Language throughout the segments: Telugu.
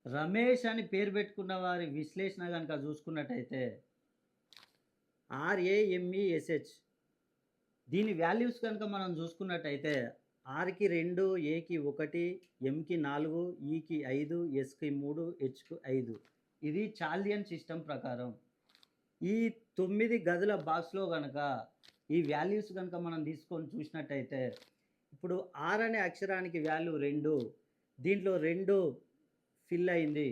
రమేష్ అని పేరు పెట్టుకున్న వారి విశ్లేషణ గనుక చూసుకున్నట్టయితే RAMESH దీని వాల్యూస్ కనుక మనం చూసుకున్నట్టయితే ఆర్‌కి 2, ఏకి 1, ఎంకి 4, ఈకి 5, ఎస్‌కి 3, హెచ్‌కి 5. ఇది చాల్డియన్ సిస్టమ్ ప్రకారం. ఈ 9 గదుల బాక్స్‌లో గనక ఈ వాల్యూస్ గనక మనం తీసుకొని చూసినట్టయితే ఇప్పుడు ఆర్ అనే అక్షరానికి వాల్యూ 2, దీంట్లో 2 ఫిల్ అయింది.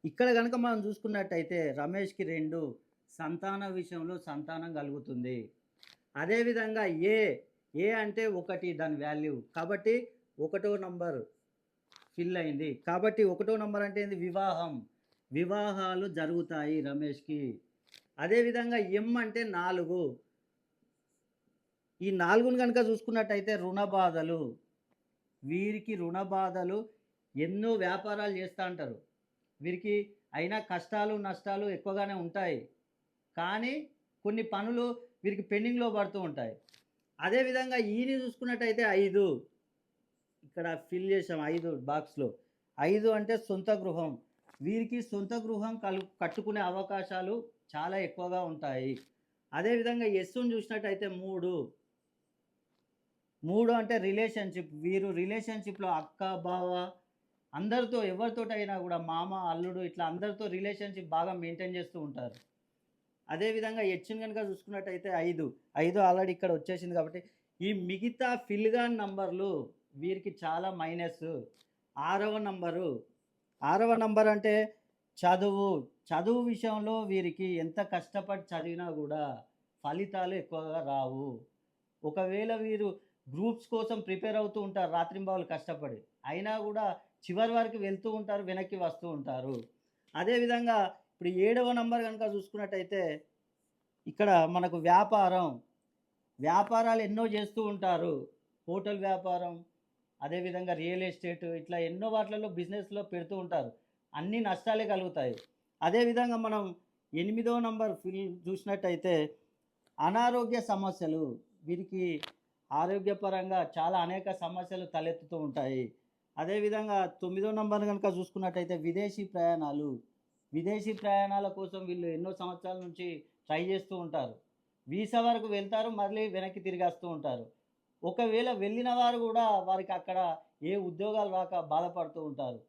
ఇక్కడ గనక మనం చూసుకున్నట్టయితే రమేష్‌కి 2 సంతాన విషయంలో సంతానం కలుగుతుంది. అదేవిధంగా ఏ అంటే 1 దాని వాల్యూ. కాబట్టి ఒకటో నంబర్ ఫిల్ అయింది. కాబట్టి ఒకటో నంబర్ అంటే ఏంది? వివాహం. వివాహాలు జరుగుతాయి రమేష్‌కి. అదేవిధంగా ఎం అంటే 4. ఈ 4ని గనుక చూసుకున్నట్టయితే రుణ బాధలు. వీరికి రుణ బాధలు ఎన్నో వ్యాపారాలు చేస్తా అంటారు. వీరికి అయినా కష్టాలు, నష్టాలు ఎక్కువగానే ఉంటాయి. కానీ కొన్ని పనులు వీరికి పెండింగ్‌లో పడుతూ ఉంటాయి. అదేవిధంగా ఈని చూసుకున్నట్టయితే 5 ఇక్కడ ఫిల్ చేసాం 5 బాక్స్‌లో. 5 అంటే సొంత గృహం. వీరికి సొంత గృహం కట్టుకునే అవకాశాలు చాలా ఎక్కువగా ఉంటాయి. అదేవిధంగా ఎస్‌ని చూసినట్టయితే 3 అంటే రిలేషన్‌షిప్. వీరు రిలేషన్‌షిప్‌లో అక్క, బావ అందరితో ఎవరితోటైనా కూడా మామ, అల్లుడు ఇట్లా అందరితో రిలేషన్‌షిప్ బాగా మెయింటైన్ చేస్తూ ఉంటారు. అదేవిధంగా హెచ్‌ని గనుక చూసుకున్నట్టయితే 5 ఆల్రెడీ ఇక్కడ వచ్చేసింది కాబట్టి ఈ మిగతా ఫిల్ గాని నంబర్‌లు వీరికి చాలా మైనస్. ఆరవ నంబర్ అంటే చదువు. చదువు విషయంలో వీరికి ఎంత కష్టపడి చదివినా కూడా ఫలితాలు ఎక్కువగా రావు. ఒకవేళ వీరు గ్రూప్స్ కోసం ప్రిపేర్ అవుతూ ఉంటారు రాత్రింబవళ్ళు కష్టపడి. అయినా కూడా చివరి వరకు వెళ్తూ ఉంటారు, వెనక్కి వస్తూ ఉంటారు. అదేవిధంగా ఇప్పుడు 7వ నంబర్ గనుక చూసుకున్నట్టయితే ఇక్కడ మనకు వ్యాపారాలు ఎన్నో చేస్తూ ఉంటారు. హోటల్ వ్యాపారం, అదేవిధంగా రియల్ ఎస్టేట్ ఇట్లా ఎన్నో వాటిలలో బిజినెస్‌లో పెడుతూ ఉంటారు. అన్నీ నష్టాలే కలుగుతాయి. అదేవిధంగా మనం 8వ నంబర్ చూసినట్టయితే అనారోగ్య సమస్యలు. వీరికి ఆరోగ్యపరంగా చాలా అనేక సమస్యలు తలెత్తుతూ ఉంటాయి. అదేవిధంగా 9వ నంబర్ గనుక చూసుకున్నట్టయితే విదేశీ ప్రయాణాల కోసం వీళ్ళు ఎన్నో సంవత్సరాల నుంచి ట్రై చేస్తూ ఉంటారు. వీసా వరకు వెళ్తారు, మళ్ళీ వెనక్కి తిరిగొస్తూ ఉంటారు. ఒకవేళ వెళ్ళిన వారు గూడా వారికి అక్కడ ఏ ఉద్యోగాలు రాక బాధపడుతూ ఉంటారు.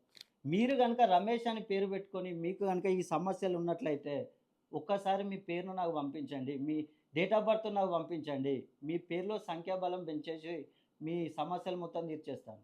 మీరు గనుక రమేష్ అని పేరు పెట్టుకొని మీకు గనుక ఈ సమస్యలు ఉన్నట్లయితే ఒక్కసారి మీ పేరును నాకు పంపించండి. మీ డేట్ ఆఫ్ బర్త్ నాకు పంపించండి. మీ పేరులో సంఖ్యాబలం పెంచేసి మీ సమస్యలు మొత్తం తీర్చేస్తాను.